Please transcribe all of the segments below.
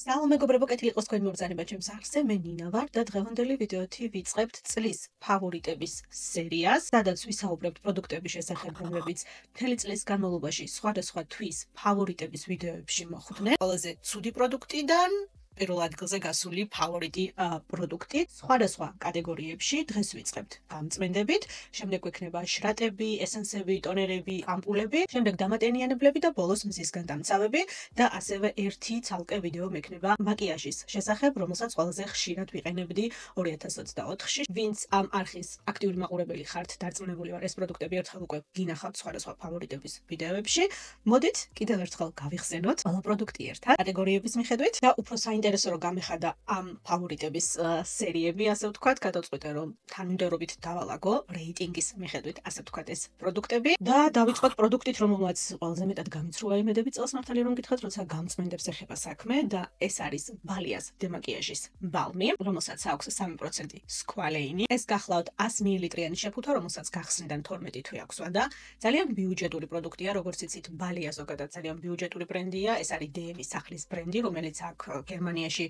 სალამ მეგობრებო, კეთილი იყოს თქვენი მობრძანება ჩემს არხზე. მე ნინა ვარ და დღევანდელი ვიდეოთი ვიწყებთ წლის ფავორიტების სერიას, სადაც ვისაუბრებთ პროდუქტების შესახებ, რომლებიც მთელი წლის განმავლობაში სხვადასხვა თვის ფავორიტების ვიდეოებში მოხვდნენ. ყველაზე ცუდი პროდუქტიდან პირველ ადგილზე გასული ფავორიტი პროდუქტი სხვადასხვა კატეგორიებში დღეს ვიწყებთ გამწმენდებით, შემდეგ გვექნება შრატები, ესენსები, ტონერები, ამპულები, შემდეგ დამატენიანებლები და ბოლოს მზისგან დამცავები და ასევე ერთი ცალკე ვიდეო მექნება მაკიაჟის შესახებ, რომელსაც ყველაზე ხშირად ვიყენებდი 2024-ში. ვინც ამ არხის აქტიური მაყურებელი ხართ, დარწმუნებული ვარ, ეს პროდუქტები ერთხელ უკვე გინახავთ სხვადასხვა ფავორიტების ვიდეოებში. მოდით კიდევ ერთხელ გავიხსენოთ ყველა პროდუქტი ერთად კატეგორიების მიხედვით და უფრო საინტერესო რომ გამეხადა ამ ფავორიტების სერიები, ასე ვთქვათ, გადავწყვიტე რომ თანმიმდევრობით დავალაგო რეიტინგის მიხედვით, ასე ვთქვათ, ეს პროდუქტები და დავიწყოთ პროდუქტით, რომელმაც ყველაზე მეტად გამიცრუა იმედები წელს მართალი რომ გითხრათ, როცა გამწმენდებს ეხება საქმე და ეს არის ბალიას დემაკიაჟის ბალმი, რომელსაც აქვს 3% სკვალეინი. ეს გახლავთ 100 მლ-იანი შეფუთვა, რომელსაც გახსნიდან 12 თვე აქვს და ძალიან ბიუჯეტური პროდუქტია, როგორც იცით, ბალია ზოგადად ძალიან ბიუჯეტური ბრენდია, ეს არის DM-ის სახლის ბრენდი, რომელიც აქ გერმანიაში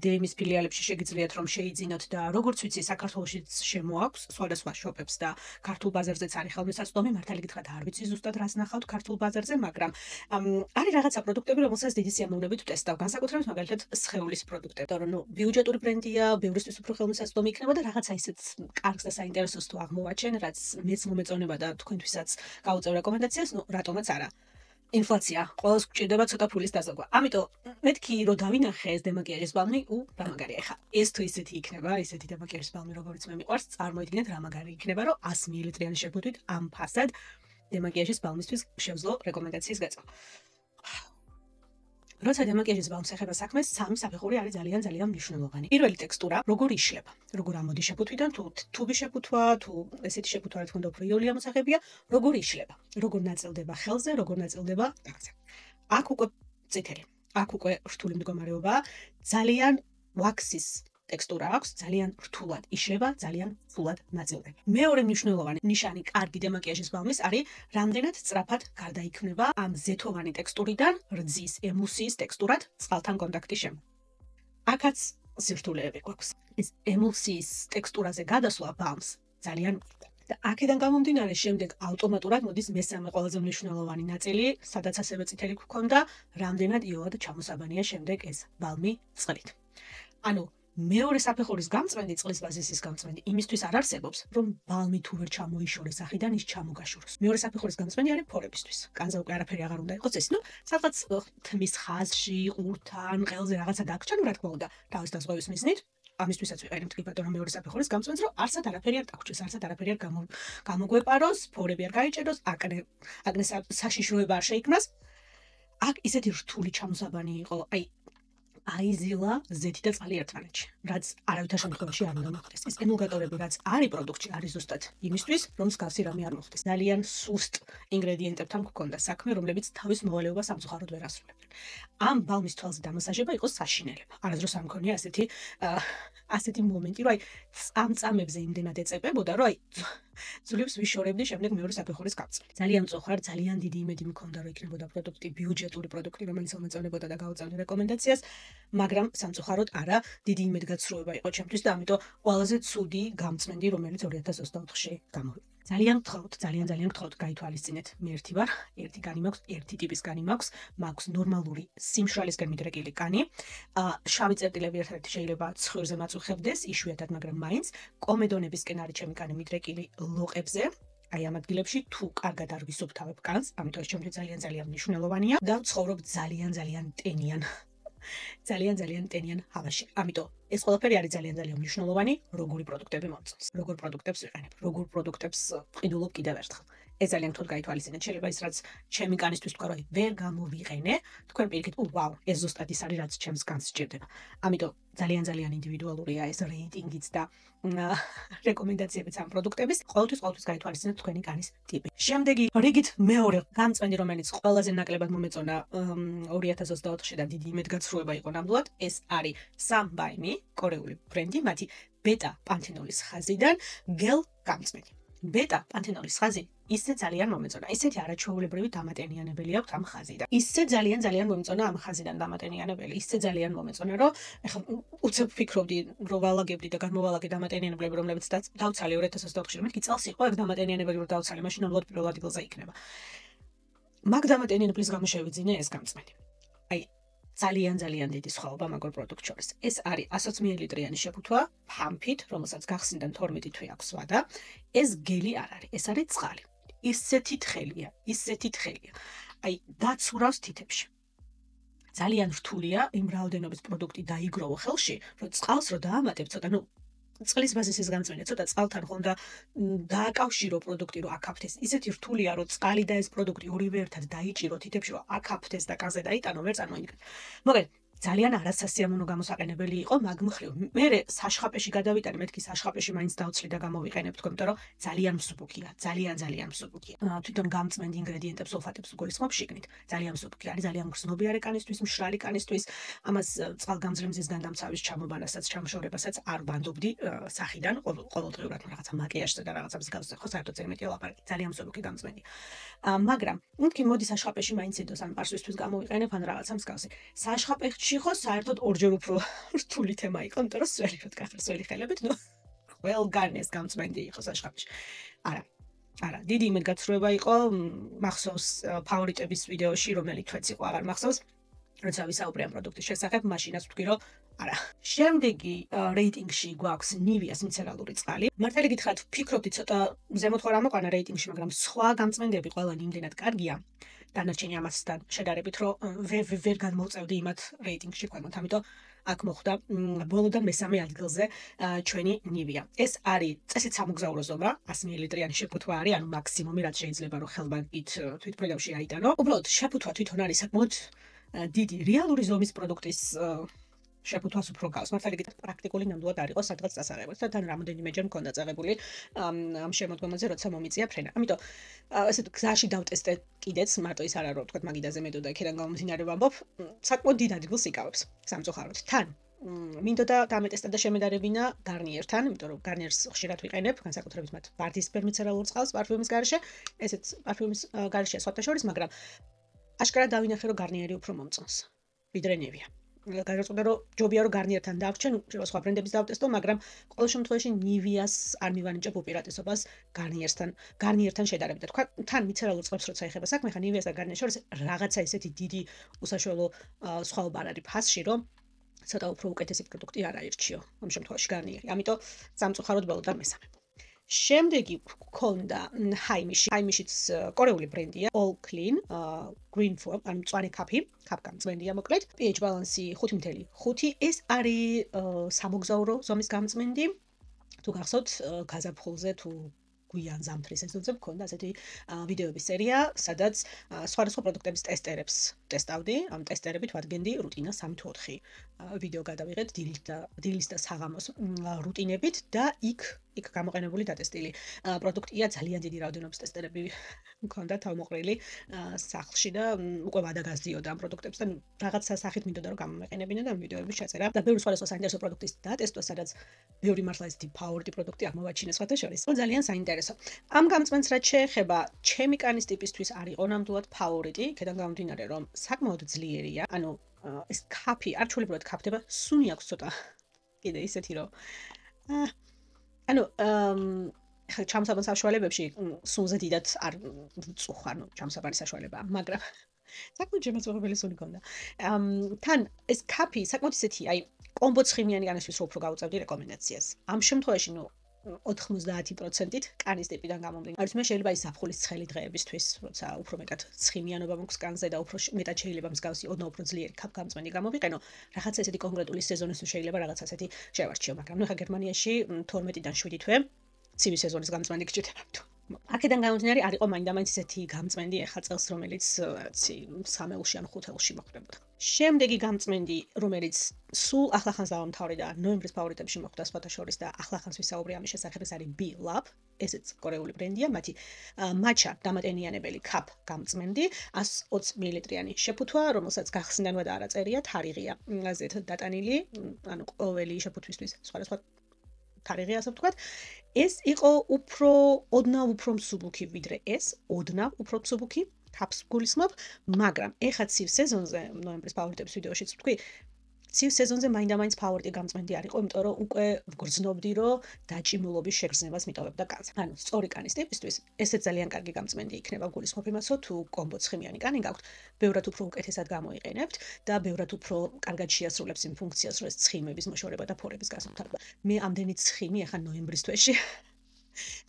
DM-ის ფილიალებში შეგიძლიათ რომ შეიძინოთ და როგორც ვიცი, საქართველოშიც შემოაქვს სხვადასხვა შოპებს და ქართულ ბაზარზეც არის ხელმისაწვდომი, მართალი გითხრათ, არ ვიცი ზუსტად რას ნახავთ ქართულ ბაზარზე, მაგრამ არის რაღაცა პროდუქტები, რომელსაც დიდი სიამოვნებით ვტესტავ, განსაკუთრებით მაგალითად სხეულის პროდუქტები, რომ ბიუჯეტური ბრენდია, ბევრისთვის უფრო ხელმისაწვდომი იქნება და რაღაცა ისეთ კარგს და საინტერესოს თუ აღმოვაჩენ, რაც მეც მომეწონება და თქვენთვისაც გავუწევ რეკომენდაციას, რატომაც არა. ინფლაცია ყოველს გვჭირდება ცოტა ფულის დაზოგვა. ამიტომ მეთქი რომ დავინახე ეს დემაკიაჟის ბალმი, რა მაგარია ხა. ეს თუ ისეთი იქნება, ისეთი დემაკიაჟის ბალმი, როგორც მე მიყვარს, წარმოიდგინეთ რა მაგარი იქნება, რომ 100 მლ-იანი შეფუთვით ამ ფასად დემაკიაჟის ბალმისთვის შევძლო რეკომენდაციის გაწვა. როცა დემაკიაჟის ბალმს ეხება საქმე, სამი საფეხური არის ძალიან მნიშვნელოვანი. პირველი ტექსტურა, როგორ იშლება, როგორ ამოდის შეფუთვიდან, თუ თუბი შეფუთვა, თუ ესეთი შეფუთვა რა თქმა უნდა უფრო იოლი ამოსახებია, როგორ იშლება, როგორ ნაწილდება ხელზე, როგორ ნაწილდება ტანზე. აქ უკვე წითელი, აქ უკვე რთული მდგომარეობა, ძალიან ვაქსის ტექსტურა აქვს, ძალიან რთულად იშლება, ძალიან ფულად ნაწილდება. მეორე მნიშვნელოვანი ნიშანი კარგი დემაკიაჟის ბალმის არის, რამდენად სწრაფად გარდაიქმნება ამ ზეთოვანი ტექსტურიდან რძის ემულსიის ტექსტურად წყალთან კონტაქტის შემდგომ. აქაც სირთულეები გვაქვს. ეს ემულსიის ტექსტურაზე გადასვლა ბალმს ძალიან და აქედან გამომდინარე შემდეგ ავტომატურად მოდის მესამე ყველაზე მნიშვნელოვანი ნაწილი, სადაც ასევე წითელი გვქონდა, რამდენად იოლად ჩამოსაბანია შემდეგ ეს ბალმი წყლით. ანუ მეორე საფეხურის გამწვენდი, წყლის ბაზისის გამწვენდი იმისთვის არ არსებობს, რომ ბალმი თუ ვერ ჩამოიშორეს ახიდან ის ჩამოგაშოროს. მეორე საფეხურის გამწვენდი არის ფორებისთვის. კანზე უკვე არაფერი აღარ უნდა იყოს ეს, სადღაც თმის ხაზში, ყურთან, ყელზე რაღაცა დაგჭა, რა თქმა უნდა, თავის დაზღვევის მიზნით. ამისთვისაც ვიყენებთ კი ბატონო მეორე საფეხურის გამწვენს, რომ არსად არაფერი არ დაგჭირს, არსად არაფერი არ გამოგვეპაროს, ფორები არ გაიჭეროს, აკნე საშიშროება არ შეიქმნას. აქ ისეთი რთული ჩამოსაბანი იყო, აიზილა ზეთი და წყალი ერთმანეთში, რაც არავითარ შემთხვევაში არ უნდა მოხდეს. ეს ემულგატორები, რაც არის პროდუქტში, არის ზუსტად იმისთვის, რომ მსგავსი რამე არ მოხდეს. ძალიან სუსტ ინგრედიენტებთან გვქონდა საქმე, რომლებიც თავის მოვალეობას სამწუხაროდ ვერ ასრულებდნენ. ამ ბალმის თვალზე დამასაჟება იყო საშინელება. არასდროს არ მქონია ასეთი მომენტი, რომ წამწამებზე იმდენად ეწებებოდა, რომ ძვლებს ვიშორებდი შემდეგ მეორე საფეხურის გამწვენით. ძალიან მწუხარ, ძალიან დიდი იმედი მქონდა, რომ იქნებოდა პროდუქტი, ბიუჯეტური პროდუქტი, რომელიც მომეწონებოდა და გავუწევდი რეკომენდაციას, მაგრამ სამწუხაროდ არა, დიდი იმედგაცრუება იყო ჩემთვის და ამიტომ ყველაზე ცუდი გამწმენდი, რომელიც 2024-ში გამოვიდა. ძალიან გთხოვთ, გაითვალისწინეთ. მე ერთი ვარ, ერთი კანი მაქვს, ერთი ტიპის კანი მაქვს, მაქვს ნორმალური სიმშრალისკენ მიდრეკილი კანი. შავი წერტილები ერთ-ერთი შეიძლება ცხვირზე მაწუხებდეს, იშვიათად, მაგრამ მაინც კომედონებისკენ არის ჩემი კანი მიდრეკილი ლოყებზე. აი ამ ადგილებში თუ კარგად არ ვისუფთავებ კანს, ამიტომ ეს ჩემთვის ძალიან მნიშვნელოვანია და ვცხოვრობ ძალიან ტენიან ჰავაში. ამიტომ ეს ყველაფერი არის ძალიან მნიშვნელოვანი, როგორი პროდუქტები მომწონს, როგორ პროდუქტებს ვიყენებ, როგორ პროდუქტებს ვყიდულობ კიდევ ერთხელ. ეს ძალიან თოთ გაითვალისწინეთ. შეიძლება ის რაც ჩემი კანისთვის თქვა, რომ ვერ გამოვიყენე, თქვენ პირიქით, ვაუ, ეს ზუსტად ის არის, რაც ჩემს კანს სჭირდება. ამიტომ ძალიან ინდივიდუალურია ეს რეიტინგიც და რეკომენდაციებიც ამ პროდუქტების. ყოველთვის გაითვალისწინეთ თქვენი კანის ტიპი. შემდეგი რიგით მეორე გამწვენდი, რომელიც ყველაზე ნაკლებად მომეწონა 2024-ში და დიდი იმედგაცრუება იყო ნამდვილად, ეს არის Sunbaimi, კორეული ბრენდი, მათი ბეტა პანთინოლის ხაზიდან გელ გამწვენდი. ბეტა პანთენოლის ხაზი ისე ძალიან მომეწონა. ისეთი არაჩვეულებრივი დამატენიანებელი აქვს ამ ხაზიდან. ისე ძალიან მომეწონა ამ ხაზიდან დამატენიანებელი. ისე ძალიან მომეწონა, რომ ეხლა უცებ ფიქრობდი, რომ ვალაგებდი და განმოვალაგე დამატენიანებლები, რომლებიც დავცალე 2024-ში. მეთქი წელს იყო ეგ დამატენიანებელი, რომ დავცალე, მაშინ ამბობ პირველ ადგილზე იქნება. მაგ დამატენიანებლის გამო შევიძინე ეს გამწმენი. აი ძალიან დიდი სხვაობა მაგ ორ პროდუქტ შორის. ეს არის 120 მლ-იანი შეფუთვა ფამფით, რომელსაც გახსნიდან 12 თვე აქვს ვადა. ეს გელი არ არის, ეს არის წყალი. ისეთი თხელია. აი დაცურავს თითებში. ძალიან რთულია იმ რაოდენობის პროდუქტი დაიგროვო ხელში, რომ წყალს რო დაამატებ ცოტა, წყლის ბაზისის გამწმენია, ცოტა წყალთან ხონდა დააკავშირო პროდუქტი, რომ აკაფთეს. ისეთი რთულია, რომ წყალი და ეს პროდუქტი ორივე ერთად დაიჭირო თითებში, რომ აკაფთეს და კანზე დაიტანო, ვერ წარმოიდგენთ. მოგეთ ძალიან არასასიამოვნო გამოსაყენებელი იყო მაგ მხრივ. მე საშხაპეში გადავიტანე, მეთქი საშხაპეში მაინც დავცლი და გამოვიყენებ, თქო, რომ ძალიან მსუბუქია, ძალიან მსუბუქია. თვითონ გამწმენდი ინგრედიენტებს სულფატებს გულისხმობ შიგნით. ძალიან მსუბუქი არის, ძალიან გრძნობიარე კანისთვის, მშრალი კანისთვის. ამას წყალგამძლემზის განდამცავის ჩამობანასაც, ჩამოშორებასაც არ ვანდობდი სახიდან, ყოველდღიურად რაღაცა მაკიაჟზე და რაღაცა მსგავსზე, ხო, საერთოდ ძალიან მეტი ლაპარაკი, ძალიან მსუბუქი გამწმენდი. მაგრამ მეთქი მოდი საშხაპეში მაინც იდოს ან პარსვისთვის გამოვიყენებ ან რაღაცა მსგავსი. საშხაპეში ხო საერთოდ ორჯერ უფრო რთული თემა იყო, იმიტომ რომ სველი ხელებით, ყველგან ეს გამწმენდი იყო საშხაპეში. არა, დიდი იმედგაცრუება იყო, მახსოვს ფავორიტების ვიდეოში, რომელი თვეც იყო, აღარ მახსოვს, როცა ვისაუბრე ამ პროდუქტის შესახებ, მაშინაც ვთქვი, რომ არა. შემდეგი რეიტინგში გვაქვს ნივიას მიცერალური წყალი. მართალი გითხრათ, ვფიქრობდი ცოტა ზემოთ ხო რა მოყვანა რეიტინგში, მაგრამ სხვა გამწმენდები ყველანი იმდენად კარგია. დანარჩენი ამასთან შედარებით, რომ ვერ განმოვწევდი იმათ რეიტინგში ქვემოთ, ამიტომ აქ მოხვდა ბოლოდან მესამე ადგილზე ჩვენი ნივია. ეს არის წესით სამოგზაურო ზომა, 100 მლ-იანი შეფუთვა არის, ანუ მაქსიმუმი, რაც შეიძლება რომ ხელბანკით თვითმფრინავში აიტანო. უბრალოდ შეფუთვა თვითონ არის საკმაოდ დიდი რეალური ზომის პროდუქტის შეფუთვას უფრო გავს. მართალი გითხრათ, პრაქტიკული ნამდვილად არ იყო სადღაც დასაღებად და თან რამოდენიმეჯერ მქონდა წაღებული ამ შემოდგომაზე, როცა მომიწია ფრენა. ამიტომ ესეთ გზაში დავტესტე კიდეც, მარტო ის არა რომ თქვა მაგიდაზე მედოდა იქიდან გამომდინარე ვამბობ, საკმაოდ დიდ ადგილს იკავებს სამწუხაროდ. თან მინდოდა დამეტესტა და შემედარებინა გარნიერთან, იმიტომ რომ გარნიერს ხშირად ვიყენებ, განსაკუთრებით მათ ვარდისფერ მიცერალურ წყალს პარფიუმის garaშე, ესეც პარფიუმის garaშე სხვათა შორის, მაგრამ აშკარად დავინახე რომ გარნიერი უფრო მომწონს, ვიდრე ნივია. გადაწყვეტე რომ ჯობია რომ გარნიერთან დავრჩენ, შეიძლება სხვა ბრენდების დავტესტო, მაგრამ ყოველ შემთხვევაში ნივიას არ მივანიჭებ უპირატესობას გარნიერთან შედარებით. თქვა თან მიცერალურ წყლებს როცა ეხება საქმე, ხა ნივიას და გარნიერს შორის რაღაცა ესეთი დიდი უსაშუალო სხვაობა არის ფასში, რომ ცოტა უფრო უკეთესი პროდუქტი არ აირჩიო ამ შემთხვევაში გარნიერი. ამიტომ სამწუხაროდ ბოლოდან მესამე. შემდეგი გქონდა ჰაიმიშიც კორეული ბრენდია, All Clean, Green Foam, ან მწვანე კაფი გამწმენდია მოკლედ. pH ბალანსი 5.5. ეს არის სამოგზაურო ზომის გამწმენდი. თუ გახსოვთ, გაზაფხულზე თუ გვიან ზამთრის სეზონზე მქონდა ასეთი ვიდეოების სერია, სადაც სხვადასხვა პროდუქტების ტესტერებს ტესტავდი. ამ ტესტერებით ვადგენდი რუტინა 3 თუ 4 ვიდეო გადავიღეთ დილის და საღამოს რუტინებით და იქ გამოყენებული დატესტილი პროდუქტია. ძალიან დიდი რაოდენობის ტესტერები მქონდა თავმოყრილი სახლში და უკვე ვადა გასდიოდა ამ პროდუქტებს და რაღაცა სახით მინდოდა რომ გამომეყენებინა და ვიდეოების შეწერა და ბევრი სხვადასხვა საინტერესო პროდუქტის დატესტვა, სადაც ბევრი მართლა ესეთი ფავორიტი პროდუქტი აღმოვაჩინე სხვათა შორის. ძალიან საინტერესო. ამ გამწმენდს რაც შეეხება, ჩემი კანის ტიპისთვის არ იყო ნამდვილად ფავორიტი, იქიდან გამომდინარე რომ საკმაოდ ძლიერია. ანუ ეს კაფი არ ჩვეულებრივად კაფდება, სუნი აქვს ცოტა. კიდე ისეთი რომ ანუ ჩამსაბან საშუალებებში სუნზე დიდად არ ვწუხარ, ჩამსაბანის საშუალება, მაგრამ საკმაოდ შემოწმებელი სუნი ქონდა. თან ეს კაფი საკმაოდ ისეთი, აი კომბო ცხიმიანი კანისთვის უფრო გავუწევდი რეკომენდაციას. ამ შემთხვევაში 90%-ით კანის ტიპიდან გამომდინარე. არის მე შეიძლება ის საფხულის ცხელი დღეებისთვის, როცა უფრო მეტად ცხიმიანობა მაქვს კანზე და უფრო მეტად შეიძლება მსგავსი ოდნავ უფრო ძლიერი გამწმენდი გამოვიყენო. რაღაცა ესეთი კონკრეტული სეზონისთვის შეიძლება რაღაც ასეთი შევარჩიო, მაგრამ ხა გერმანიაში 12-დან 7 თვე ცივი სეზონის გამწმენდი გჭირდება. აქედან გამომდინარე არ იყო მაინდამაინც ესეთი გამწმენდი ახლა წელს, რომელიც სამეულში ან ხუთეულში მოხდებოდა. შემდეგი გამწმენდი, რომელიც სულ ახლახანს დავამთავრე და ნოემბრის ფავორიტებში მოხვდა სხვათა შორის და ახლახანს ვისაუბრე ამის შესახებ, ეს არის Be Lab, ესეც კორეული ბრენდია, მათი მაჩა დამატენიანებელი კაფ გამწმენდი, 120 მლ-იანი შეფუთვა, რომელსაც გახსნიდან ვადა არ აწერია, თარიღია აზეთ დატანილი, ანუ ყოველი შეფუთვისთვის სხვადასხვა თარიღი ასე ვთქვათ. ეს იყო ოდნავ უფრო მსუბუქი ვიდრე ეს, ოდნავ უფრო მსუბუქი, თავს გულისხმობ, მაგრამ ეხლა ცივ სეზონზე, ნოემბრის ფავორიტების ვიდეოშიც ვთქვი, ცივ სეზონზე მაინდა-მაინც ფავორიტი გამწმენდი არ იყო, იმიტომ რომ უკვე ვგრძნობდი, რომ დაჭიმულობის შეგრძნებას მიტოვებდა კანს. ანუ სწორი კანის ტიპისთვის ესეც ძალიან კარგი გამწმენდი იქნება, გულისხმობ იმას, რომ თუ კომბო ცხიმიანი კანი გაქვთ, ბევრად უფრო უკეთესად გამოიყენებთ და ბევრად უფრო კარგად შეასრულებს იმ ფუნქციას, რომ ეს ცხიმების მოშორება და ფორების გასამთავრება. მე ამდენი ცხიმი ახლა ნოემბრის თვეში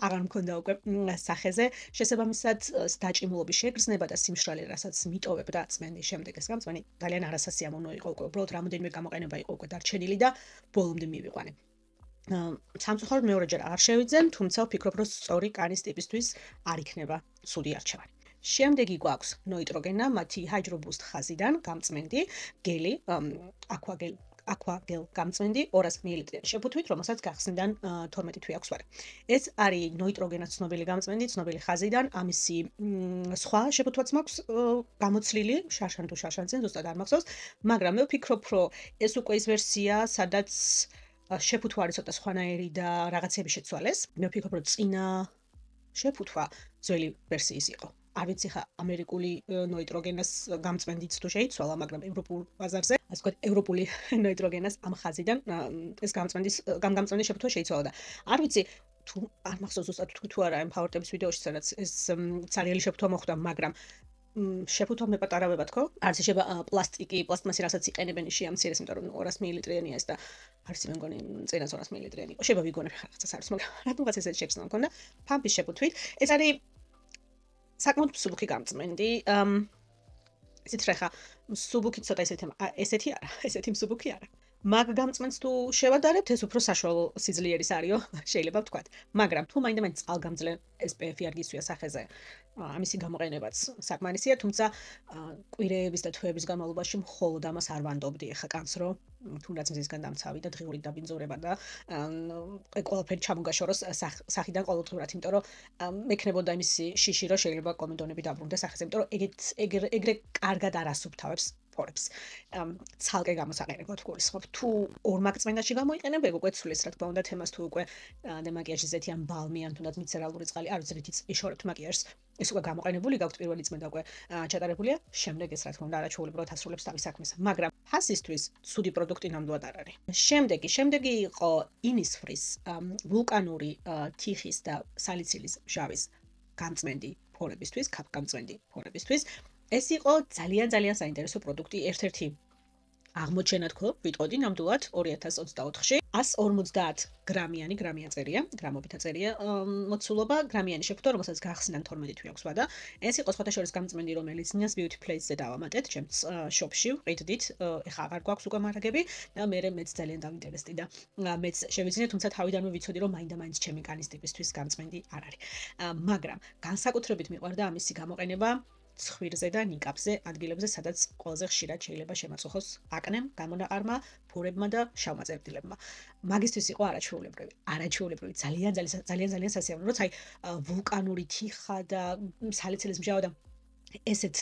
აღარ მქონდა უკვე სახეზე, შესაბამისად დაჭიმულობის შეგრძნება და სიმშრალე, რასაც მიტოვებ და წმენდის შემდეგ ეს გამწმენი ძალიან არასასიამოვნო იყო უკვე, უბრალოდ რამოდენიმე გამოყენება იყო უკვე დარჩენილი და ბოლომდე მივიყვანე. სამწუხაროდ მეორეჯერ არ შევიძენ, თუმცა ვფიქრობ, რომ სწორი კანის ტიპისთვის არ იქნება ცუდი არჩევანი. შემდეგი გვაქვს ნოიტროგენა, მათი ჰაიდრობუსტ ხაზიდან გამწმენდი, გელი, aquagel გამწმენდი 200 მl შეფუთვით, რომელსაც გახსნიდან 12 თვე აქვს ვარ. ეს არის ნოიტროგენას ცნობილი გამწმენდი, ცნობილი ხაზიდან, ამისი სხვა შეფუთვაც მაქვს გამოცლილი, შარშან თუ შარშანზე, ზუსტად არ მახსოვს, მაგრამ მე ვფიქრობ, რომ ეს უკვე ის ვერსია, სადაც შეფუთვა არის ცოტა სხვანაირი და რაღაცები შეცვალეს. მე ვფიქრობ, რომ წინა შეფუთვა ძველი ვერსიის იყო. არ ვიცი ხა ამერიკული ნოიტროგენას გამწმენდიც თუ შეიცვალა, მაგრამ ევროპულ ბაზარზე, ასე ვთქვათ, ევროპული ნოიტროგენას ამ ხაზიდან ეს გამწმენდის შეფუთვა შეიცვალა და არ ვიცი თუ არ მახსოვს ზუსტად თუ არა ამ ფავორიტების ვიდეოში, სადაც ეს ცარიელი შეფუთვა მოხვდა, მაგრამ შეფუთვა მე პატარავება თქო, არც შეიძლება პლასტმასი, რასაც იყენებენ შეამცირეს, იმიტომ რომ 200 მl-იანი ეს და არც მე მგონი წინას 200 მl-იანი იყო. შეიძლება ვიგონებ რაღაცას არის, მაგრამ რატომღაც ესეთი შეგრძნება მქონდა ფამპის შეფუთვით. ეს არის საკმაოდ მსუბუქი გამწმენდი. ისეთ ხა მსუბუქი ცოტა ესეთი არა, ესეთი მსუბუქი არა. მაგ გამწმენდს თუ შევადარებთ, ეს უფრო საშუალო სიძლიერის არისო, შეიძლება ვთქვათ. მაგრამ თუ მაინდა-მაინც წყალგამძლე SPF-ი არ გისვია სახეზე, ამისი გამოყენებაც საკმარისია, თუმცა კვირეების და თვეების განმავლობაში მხოლოდ ამას არ ვანდობდი ახლა კანს, რომ თუნდაც მზისგან დამცავი და დღიური დაბინძურება და ყველაფერი ჩამოგაშოროს სახიდან ყოველდღურად, იმიტომ რომ მექნებოდა იმისი შიში, რომ შეიძლება კომენტონები დაბრუნდეს სახეზე, იმიტომ რომ ეგრე კარგად არ ასუფთავებს ფორებს. ცალკე გამოსაყენებლად გულისხმობ. თუ ორ მაგწმენდაში გამოიყენებ, ეგ უკვე ცვლის, რა თქმა უნდა, თემას თუ უკვე დემაკიაჟი ზეთი ან ბალმი ან თუნდაც მიცერალური წყალი, არ ვიცი რითიც იშორებთ მაკიაჟს. ეს უკვე გამოყენებული გაქვთ, პირველი წმენდა უკვე ჩატარებულია, შემდეგ ეს რა თქმა უნდა არაჩვეულებრივად ასრულებს თავის საქმეს. მაგრამ ფასისთვის ცუდი პროდუქტი ნამდვილად არ არის. შემდეგი იყო Innisfree ვულკანური თიხის და სალიცილის მჟავის გამწმენდი ფორებისთვის, კაპ გამწმენდი ფორებისთვის. ეს იყო ძალიან საინტერესო პროდუქტი, ერთ-ერთი აღმოჩენა თქო, ვიტყოდი ნამდვილად 2024-ში 150 გრამიან წერია, გრამობით წერია მოცულობა, გრამიანი შეფუთვა, რომელსაც გახსნიდან 12 თვე აქვს ვადა. ეს იყო სხვათა შორის გამწმენდი, რომელიც Nias Beauty Place-ზე დავამატეთ, ჩემს შოპში ვყიდდით, ეხლა აღარ გვაქვს უკვე მარაგები და მეც ძალიან დავინტერესდი და მეც შევიძინე, თუმცა თავიდანვე ვიცოდი, რომ მაინდა-მაინც ჩემი კანის ტიპისთვის გამწმენდი არ არის. მაგრამ განსაკუთრებით მიყვარდა ამისი გამოყენება ცხვირზე და ნიკაპზე, ადგილებზე, სადაც ყველაზე ხშირად შეიძლება შემაწუხოს აკნემ, გამონაყარმა, ფურებმა და შავმა წერტილებმა. მაგისთვის იყო არაჩვეულებრივი, ძალიან სასიამოვნო, როცა ვულკანური თიხა და სალიცილის მჟავა და ესეთ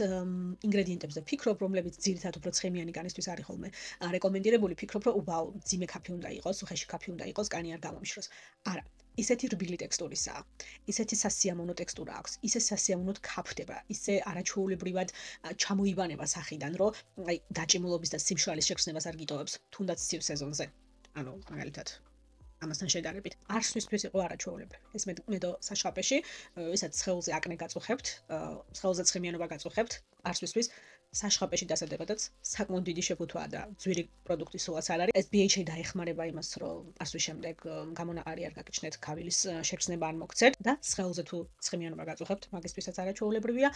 ინგრედიენტებზე ფიქრობ, რომლებიც ძირითადად უფრო ცხიმიანი კანისთვის არის ხოლმე რეკომენდირებული, ფიქრობ, რომ უბაო, ძიმე კაფე უნდა იყოს, უხეში კაფე უნდა იყოს, კანი არ გამომშროს. არა. ისეთი რბილი ტექსტურისაა. ისეთი სასიამოვნო ტექსტურა აქვს. ისე სასიამოვნოდ ქაფდება, ისე არაჩვეულებრივად ჩამოიბანება სახიდან, რომ აი დაჭიმულობის და სიმშრალის შეგრძნებას არ გიტოვებს, თუნდაც ცივ სეზონზე. ანუ მაგალითად ამასთან შედარებით. არსვისთვის იყო არაჩვეულებრივი. ეს მედო საშხაპეში, ვისაც სხეულზე აკნე გაწუხებთ, სხეულზე ცხიმიანობა გაწუხებთ, არსვისთვის საშხაპეში დასადებადაც საკმაოდ დიდი შეფუთვაა და ძვირი პროდუქტი სულაც არ არის. ეს BHA დაეხმარება იმას, რომ პასუხის შემდეგ გამონაყარი არ გაგიჩნდეთ, ქავილის შეგრძნება არ მოგცეთ და სხეულზე თუ ცხიმიანობა გაწუხებთ, მაგისთვისაც არაჩვეულებრივია.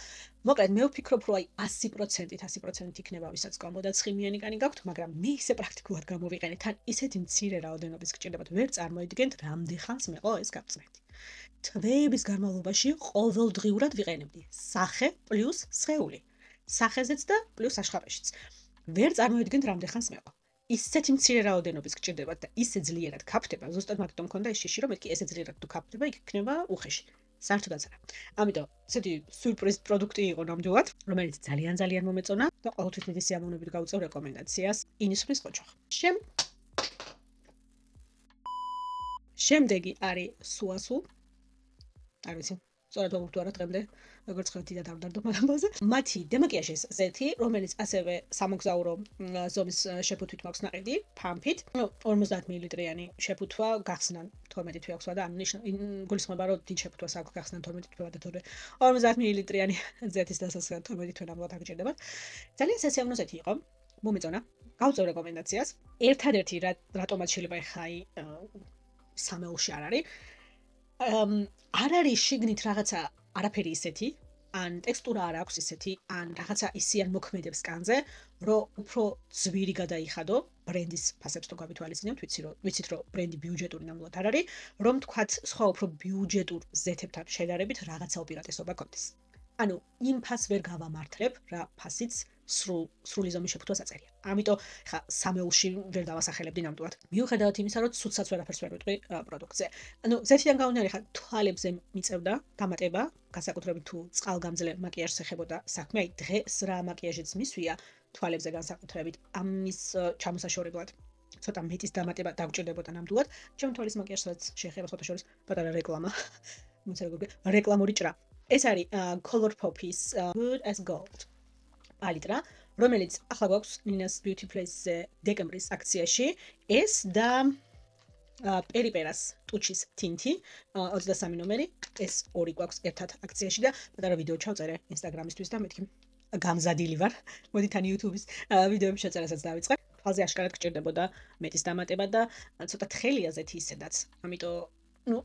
მოკლედ, მე ვფიქრობ, რომ აი 100% იქნება, ვისაც კომბო და ცხიმიანი კანი გაქვთ, მაგრამ მე ისე პრაქტიკულად გამოვიყენე, თან ისეთი მცირე რაოდენობის გჭირდებათ, ვერ წარმოიდგენთ, რამდენ ხანს მეყო ეს გამწმენდი. თვეების განმავლობაში ყოველდღიურად ვიყენებდი სახე პლუს სხეული. სახეზეც და პლუს საშხაპეშიც. ვერ წარმოიდგენთ რამდენ ხანს მეყო. ისეთი მცირე რაოდენობის გჭირდებათ და ისე ძლიერად ქაფდება, ზუსტად მაგიტომ მქონდა ეს შიში, რომ მეთქი ესე ძლიერად თუ ქაფდება, იქ იქნება უხეში. საერთოდაც არა. ამიტომ ესეთი სიურპრიზ პროდუქტი იყო ნამდვილად, რომელიც ძალიან მომეწონა და ყოველთვის დიდი სიამოვნებით გავუწევ რეკომენდაციას Innisfree-ის ყოჩოხ. შემდეგი არის სუასუ. არ ვიცი, სწორად ვამბობ თუ არა დღემდე, როგორც ხედავთ დიდად არ ვდარდო მაგაზე. მათი დემაკიაჟის ზეთი, რომელიც ასევე სამოგზაურო ზომის შეფუთვით მაქვს ნაყიდი, ფამფით. 50 მილilitrიანი შეფუთვა გახსნან 12 თვე აქვს და ამ გულისხმობა რომ დიდ შეფუთვას აქვს გახსნან 12 თვე და თორე 50 მილilitrიანი ზეთის დასასრულად 12 თვე ნამდვილად აღჭირდებათ. ძალიან სასიამოვნო ზეთი იყო. მომეწონა. გავწევ რეკომენდაციას. ერთადერთი რატომაც შეიძლება ეხაი სამეულში არ არის. არ არის შიგნით რაღაცა არაფერი ისეთი, ან ტექსტურა არ აქვს ისეთი, ან რაღაცა ისიან მოქმედებს კანზე, რომ უფრო ძვირი გადაიხადო ბრენდის ფასებს თუ გავითვალისწინებთ, ვიცით რომ ბრენდი ბიუჯეტური ნამდვილად არ არის, რომ თქვათ სხვა უფრო ბიუჯეტურ ზეთებთან შედარებით რაღაცა უპირატესობა გქონდეს. ანუ იმ ფასს ვერ გავამართლებ, რა ფასიც სრული ზომის შეფუთვას აწერია. ამიტომ ხა სამეულში ვერ დავასახელებდი ნამდვილად. მიუხედავად იმისა, რომ ცუდსაც ვერაფერს ვერ ვიტყვი პროდუქტზე. ანუ ზეთიდან გამომდინარე, ხა თვალებზე მიწევდა დამატება, განსაკუთრებით თუ წყალგამძლე მაკიაჟს ეხებოდა საქმე, აი დღეს რა მაკიაჟიც მისვია თვალებზე განსაკუთრებით ამის ჩამოსაშორებლად. ცოტა მეტის დამატება დაგჭირდებოდა ნამდვილად. ჩემ თვალის მაკიაჟსაც შეეხება სხვათა შორის პატარა რეკლამა. მოიცა როგორ რეკლამური ჭრა. ეს არის Color Pop's Good as Gold. პალიტრა, რომელიც ახლა გვაქვს Nina's Beauty Place-ზე დეკემბრის აქციაში, ეს და პერიპერას ტუჩის თინთი 23 ნომერი, ეს ორი გვაქვს ერთად აქციაში და პატარა ვიდეო ჩავწერე Instagram-ისთვის და მეთქი გამზადილი ვარ. მოდი თან YouTube-ის ვიდეოების შეწერასაც დავიწყე. თვალზე აშკარად გჭირდებოდა მეტის დამატება და ცოტა თხელია ზეთი ისედაც. ამიტომ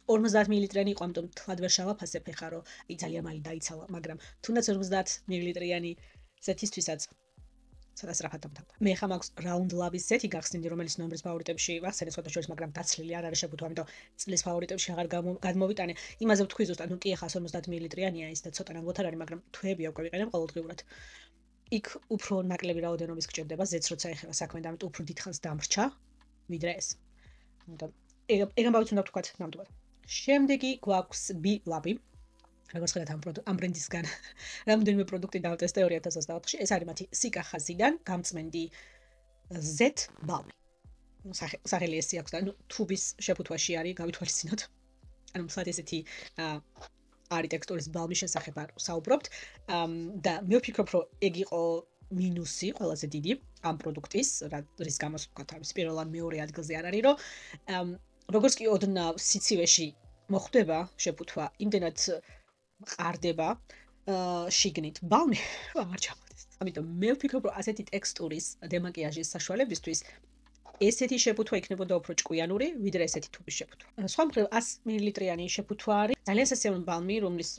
50 მილilitrიანი იყო, ამიტომ თლად ვერ შევაფასებ ხა რომ ძალიან მალე დაიცალა, მაგრამ თუნდაც 50 მილilitrიანი ზეთისთვისაც ცოტა სწრაფად დამთავრდა. მე ხა მაქვს Round Love-ის ზეთი გახსნილი, რომელიც ნოემბრის ფავორიტებში ვახსენე სხვათა შორის, მაგრამ დაცლილი არ არის შეფუთვა, ამიტომ წლის ფავორიტებში აღარ გადმოვიტანე. იმაზე ვთქვი ზუსტად, კი ხა 50 მილilitrიანია ის და ცოტა ნამდვილად არ არის, მაგრამ თვეები აქვს ვიყენებ ყოველდღიურად. იქ უფრო ნაკლები რაოდენობის გჭირდება ზეთს, როცა ეხება საქმე და ამიტომ უფრო დიდხანს დამრჩა, ვიდრე ეს. ამიტომ ეგ ამბავიც უნდა ვთქვათ ნამდვილად. შემდეგი გვაქვს B-Lab-ი. როგორც ხედავთ ამ ბრენდისგან რამდენიმე პროდუქტი დავტესტე 2024-ში. ეს არის მათი სიკა ხაზიდან გამწმენდი Z balm. სახელი ესე აქვს და თუბის შეფუთვაში არის, გავითვალისწინოთ. ანუ მსგავსად ესეთი არის ტექსტურის ბალმის შესახებ საუბრობთ და მე ვფიქრობ, რომ ეგ იყო მინუსი ყველაზე დიდი ამ პროდუქტის, რის გამოც ვთქვათ, არის პირველ ან მეორე ადგილზე არ არის, რომ როგორც კი ოდნავ სიცივეში მოხვდება შეფუთვა, იმდენად ყარდება შიგნით ბალმი, არ ჩამოდის. ამიტომ მე ვფიქრობ, რომ ასეთი ტექსტურის დემაკიაჟის საშუალებისთვის ესეთი შეფუთვა იქნებოდა უფრო ჭკვიანური, ვიდრე ესეთი თუბის შეფუთვა. სხვა მხრივ 100 მილilitrიანი შეფუთვა არის ძალიან სასიამოვნო ბალმი, რომლის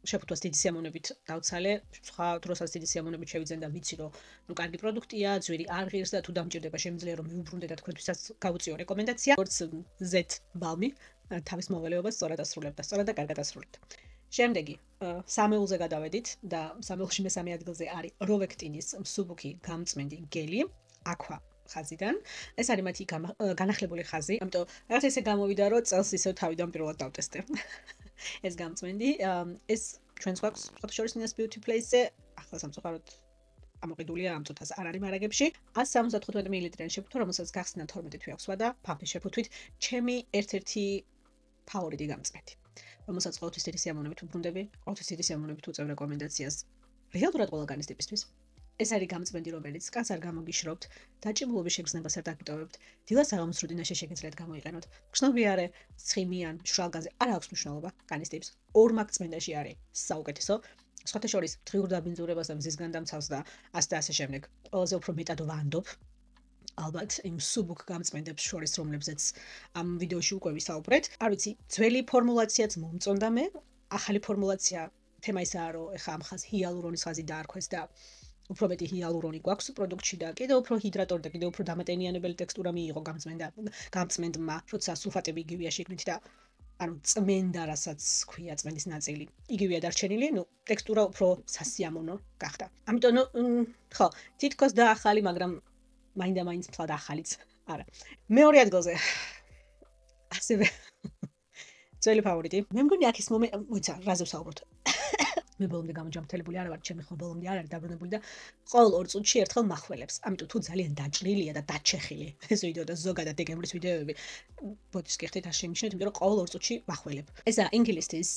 შეფუთვას დიდი სიამოვნებით დავცალე, სხვა დროსაც დიდი სიამოვნებით შევიძენ და ვიცი, რომ კარგი პროდუქტია, ძვირი არ ღირს და თუ დამჭირდება შემიძლია რომ მიუბრუნდე და თქვენთვისაც გავუწიო რეკომენდაცია. როგორც Z ბალმი თავის მოვალეობას სწორად ასრულებდა, სწორად და კარგად ასრულებდა. შემდეგი, სამეულზე გადავედით და სამეულში მესამე ადგილზე არის Rovectinis მსუბუქი გამწმენდი გელი, Aqua ხაზიდან. ეს არის მათი განახლებული ხაზი, ამიტომ რაღაც ესე გამოვიდა, რომ წელს ისევ თავიდან პირველად დავტესტე. ეს გამწმენდი, ეს ჩვენს გვაქვს სხვათა შორის Nina's Beauty Place-ზე, ახლა სამწუხაროდ ამოყიდულია ამ წუთას არ არის მარაგებში. 175 მილilitrიანი შეფუთვა, რომელსაც გახსნა 12 თვე აქვს და ფაფის შეფუთვით, ჩემი ერთ-ერთი ფავორიტი გამწმენდი. რომელსაც ყოველთვის დიდი სიამოვნებით ვუბრუნდები, ყოველთვის დიდი სიამოვნებით უწევ რეკომენდაციას რეალურად ყველგანის ტიპისთვის. ეს არის გამწმენდი, რომელიც კაც არ გამოგიშრობთ, დაჭიმულობის შეგრძნებას არ დაგიტოვებთ, დილას საღამოს რუტინაში შეგიძლიათ გამოიყენოთ. გრძნობიარე, ცხიმიან, შრალგანზე არ აქვს მნიშვნელობა განის ტიპს. ორ მაგწმენდაში არის საუკეთესო. სხვათა შორის დღიურ დაბინძურებას და მზის განდამცავს და ასე შემდეგ. ყველაზე უფრო მეტად ვანდობ. ალბათ იმ სუბუქ გამწმენდებს შორის, რომლებზეც ამ ვიდეოში უკვე ვისაუბრეთ. არ ვიცი, ძველი ფორმულაციაც მომწონდა მე, ახალი ფორმულაცია თემა ისაა, რომ ეხა ამ ხაზს ჰიალურონის ხაზი დაარქვეს და უფრო მეტი ჰიალურონი გვაქვს პროდუქტში და კიდევ უფრო ჰიდრატორი და კიდევ უფრო დამატენიანებელი ტექსტურა მიიღო გამწმენდმა, როცა სულფატები იგივეა შიგნით და ანუ წმენდა, რასაც ქვია წმენდის ნაწილი, იგივეა დარჩენილი, ტექსტურა უფრო სასიამოვნო გახდა. ამიტომ ხო, თითქოს დაახალი, მაგრამ მაინდა-მაინც მთლად ახალიც არა. მეორე ადგილზე ასევე ძველი ფავორიტი. მე მგონი აქ ის მოიცა, რაზე ვსაუბრობთ. მე ბოლომდე გამოჯამრთელებული არ ვარ, ჩემი ხმა ბოლომდე არ არის დაბრუნებული და ყოველ 2 წუთში ერთხელ მახველებს. ამიტომ თუ ძალიან დაჭრილია და დაჩეხილი ეს ვიდეო და ზოგადად დეკემბრის ვიდეოები, ბოდიშს გიხდით არ შემიშნეთ, იმიტომ რომ ყოველ 2 წუთში მახველებ. ესა ინგილისის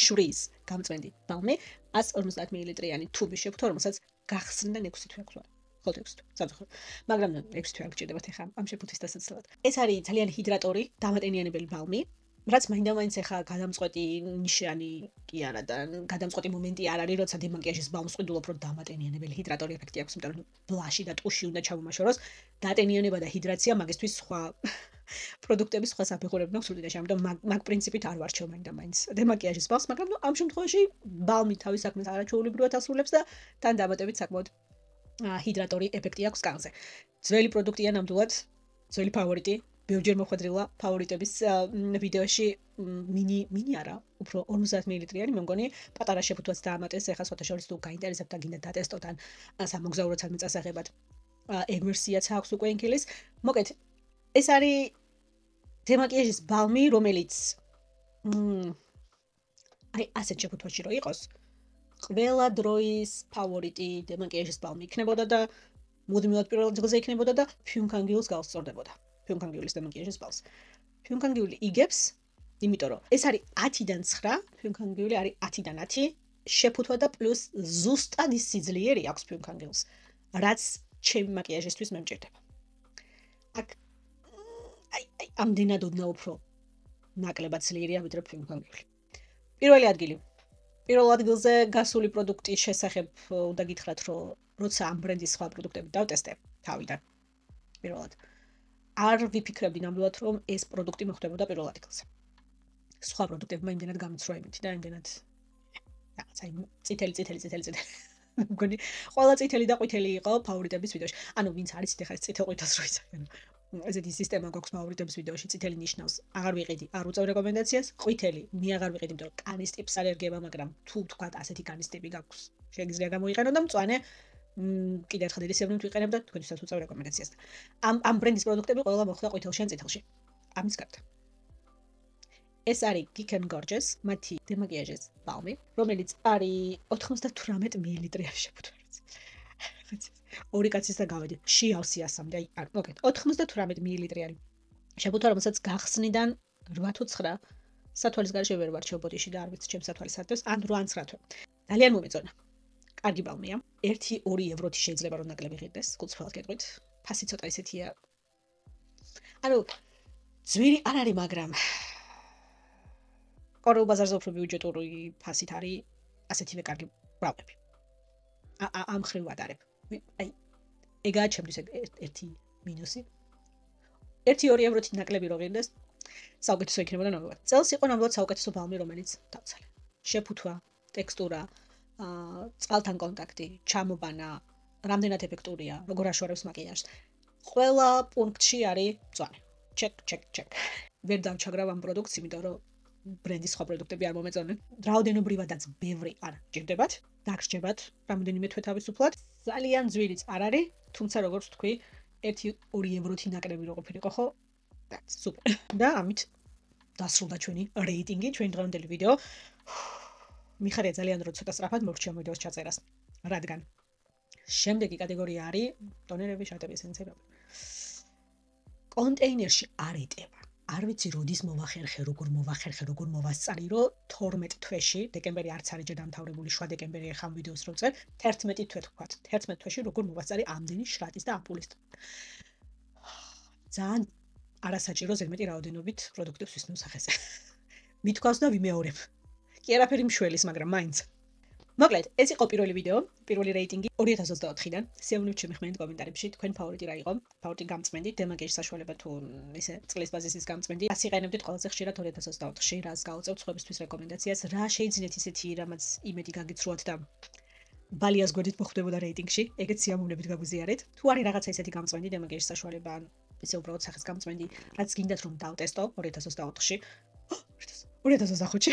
შურის გამწვენდი ბალმი 150 მილilitrიანი თუბი შეფუთო, რომელსაც გახსნიდან 6 თვე აქვს. ხო 6 თვე. საერთოდ. მაგრამ 6 თვე არ გჭირდებათ ახლა ამ შეფუთვის დასაცლად. ეს არის ძალიან ჰიდრატორი, დამატენიანებელი ბალმი. რაც მაინდა-მაინც ახლა გადამწყვეტი ნიშანი კი არა და გადამწყვეტი მომენტი არ არის, როცა დემაკიაჟის ბალმს ყიდულობ, რომ დამატენიანებელი ჰიდრატორი ეფექტი აქვს, იმიტომ რომ ბლაში და ტუში უნდა ჩამომაშოროს. დატენიანება და ჰიდრაცია მაგისთვის სხვა პროდუქტების სხვა საფეხურები მაქვს უდიდესი, ამიტომ მაგ პრინციპით არ ვარჩევ მაინდა-მაინც დემაკიაჟის ბალმს, მაგრამ ამ შემთხვევაში ბალმი თავის საქმეს არაჩვეულებრივად ასრულებს და თან დამატებით საკმაოდ ჰიდრატორი ეფექტი აქვს კანზე. ძველი პროდუქტია ნამდვილად, ძველი ფავორიტი. ბევრჯერ მოხვედრილა ფავორიტების ვიდეოში მინი არა, უფრო 50 მილilitrიანი, მე მგონი პატარა შეფუთვაც დაამატეს, ეხლა სხვათა შორის თუ გაინტერესებთ და გინდა დატესტოთ ან სამოგზაურო ცალმე წასაღებად ეგ ვერსიაც აქვს უკვე ინგილის. მოკეთ, ეს არის დემაკიაჟის ბალმი, რომელიც აი ასეთ შეფუთვაში რო იყოს, ყველა დროის ფავორიტი დემაკიაჟის ბალმი იქნებოდა და მუდმივად პირველ ადგილზე იქნებოდა და ფიუნკანგიულს გავსწორდებოდა. ფიუნკანგიულის დემაკიაჟის ბალს. ფიუნკანგიული იგებს, იმიტომ რომ ეს არის 10-დან 9, ფიუნკანგიული არის 10-დან 10, შეფუთვა და პლუს ზუსტად ის სიძლიერე აქვს ფიუნკანგიულს, რაც ჩემი მაკიაჟისთვის მე მჭირდება. აქ აი ამდენად ოდნა უფრო ნაკლებად ძლიერია ვიდრე ფიუნკანგიული. პირველი ადგილი. პირველ ადგილზე გასული პროდუქტის შესახებ უნდა გითხრათ, რომ როცა ამ ბრენდის სხვა პროდუქტები დავტესტე თავიდან. პირველად არ ვიფიქრებდი ნამდვილად, რომ ეს პროდუქტი მოხვდებოდა პირველ ადგილზე. სხვა პროდუქტებმა იმდენად გამიცროა იმით და იმდენად რაღაცა წითელი. მგონი ყველა წითელი და ყვითელი იყო ფავორიტების ვიდეოში. ანუ ვინც არის ეხლა ეს წითელ-ყვითელს რო იციან. ესეთი სისტემა გვაქვს ფავორიტების ვიდეოში, წითელი ნიშნავს აღარ ვიყიდი, არ უწევ რეკომენდაციას, ყვითელი მე აღარ ვიყიდი, იმიტომ რომ კანის ტიპს არ ერგება, მაგრამ თუ თქვათ ასეთი კანის ტიპი გაქვს, შეგიძლია გამოიყენო და მწვანე კიდე ერთხელ დიდი სიამოვნებით ვიყენებ და თქვენთვისაც უწევ რეკომენდაციას. ამ ბრენდის პროდუქტები ყველა მოხვდა ყვითელში ან წითელში. ამის გარდა. ეს არის Geek and Gorgeous, მათი დემაკიაჟის ბალმი, რომელიც არის 98 მილilitrიანი შეფუთვით. ორი კაცის და გავედი. შეავსი ასამდე, აი, მოკეთ, 98 მილilitrიანი შეფუთვა, რომელსაც გახსნიდან 8 თუ 9 სათვალის გარშე ვერ ვარჩევ ბოდიში და არ ვიცი ჩემს სათვალის ადრეს, ან 8 ან 9 თვე. ძალიან მომეწონა. კარგი ბალმია. 1-2 ევროთი შეიძლება რომ ნაკლები ღირდეს, კუცფელად გეტყვით. ფასი ცოტა ისეთია. ანუ ძვირი არ არის, მაგრამ კორეულ ბაზარზე უფრო ბიუჯეტური ფასით არის ასეთივე კარგი ბალმები. ამ ხრივ ვადარებ. აი, ეგაა ჩემთვის ერთი მინუსი. 1-2 ევროთი ნაკლები რო ღირდეს, საუკეთესო იქნებოდა ნამდვილად. წელს იყო ნამდვილად საუკეთესო ბალმი, რომელიც დავცალე. შეფუთვა, ტექსტურა, წყალთან კონტაქტი, ჩამობანა, რამდენად ეფექტურია, როგორ აშუარებს მაკიაჟს. ყველა პუნქტში არის მწვანე. ჩეკ. ვერ დავჩაგრავ ამ პროდუქტს, იმიტომ რომ ბრენდის სხვა პროდუქტები არ მომეწონენ. რაოდენობრივადაც ბევრი არ გჭირდებათ, დაგრჩებათ რამოდენიმე თვე თავისუფლად. ძალიან ძვირიც არ არის, თუმცა როგორც თქვი, 1-2 ევროთი ნაკლები რო ყოფილიყო, ხო? სუპერ. და ამით დასრულდა ჩვენი რეიტინგი, ჩვენი დღევანდელი ვიდეო. მიხარია ძალიან რომ ცოტა სწრაფად მოვრჩიე ვიდეოს ჩაწერას, რადგან შემდეგი კატეგორია არის ტონერები, შატები, ესენციები. კონტეინერში არ ეტება. არ ვიცი როდის მოვახერხე, როგორ მოვასწარი, რომ 12 თვეში, დეკემბერი არც არის ჯერ დამთავრებული, შუა დეკემბერი ახლა ამ ვიდეოს რო წერ, 11 თვე თქვათ. 11 თვეში როგორ მოვასწარი ამდენი შრატის და ამპულის. ძალიან არასაჭირო ზედმეტი რაოდენობით პროდუქტებს ვისმევ სახეზე. მithქვას და ვიმეორებ. კი არაფერი მშველის, მაგრამ მაინც. მოკლედ, ეს იყო პირველი ვიდეო, პირველი რეიტინგი 2024-დან. სიამოვნებით შემიხმენით კომენტარებში, თქვენ ფავორიტი რა იყო? ფავორიტი გამწმენდით, დემაკიაჟის საშუალება თუ ისე წყლის ბაზისის გამწმენდით. ასე იყენებდით ყველაზე ხშირად 2024-ში, რას გავუწევთ სხვებისთვის რეკომენდაციას, რა შეიძინეთ ისეთი, რამაც იმედი გაგიცრუათ და ბალიას გვერდით მოხვდებოდა რეიტინგში, ეგეც სიამოვნებით გაგვიზიარეთ. თუ არის რაღაცა ისეთი გამწმენდი დემაკიაჟის საშუალება, ან ისე უბრალოდ სახის გამწმენდი, რაც გინდათ რომ დავტესტო 2024-ში. 2025-ში.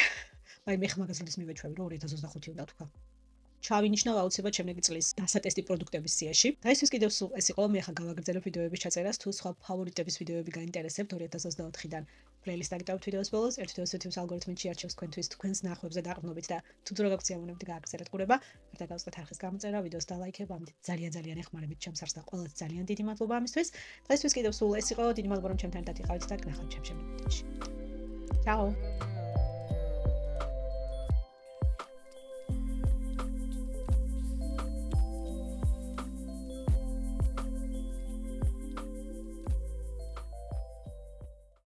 აი მე ხმაგაზრდის მივეჩვევი რომ 2025 უნდა თქვა. ჩავინიშნავ აუცილებლად შემდეგი წლის დასატესტი პროდუქტების სიაში. დღეისთვის კიდევ სულ ეს იყო. მე ახლა გავაგრძელებ ვიდეოების ჩაწერას. თუ სხვა ფავორიტების ვიდეოები გაინტერესებთ 2024-დან პლეილისტ დაგიტოვებთ ვიდეოს ბოლოს. ერთ ვიდეოს YouTube ალგორითმი შეარჩევს თქვენს ნახვებზე დაყრდნობით და თუ თუ როგორ გწიამონებთ გააგრძელეთ ყურება. ვერ დაგავსკეთ არხის გამოწერა, ვიდეოს დალაიქება. ამით ძალიან ეხმარებით ჩემს არხს და ყველას ძალიან დიდი მადლობა ამისთვის. დღეისთვის კიდევ სულ ეს იყო. დიდი მადლობა რომ ჩემთან ერთად იყავით და გნახავთ ჩემს შემდეგ ვიდეოში. Ciao!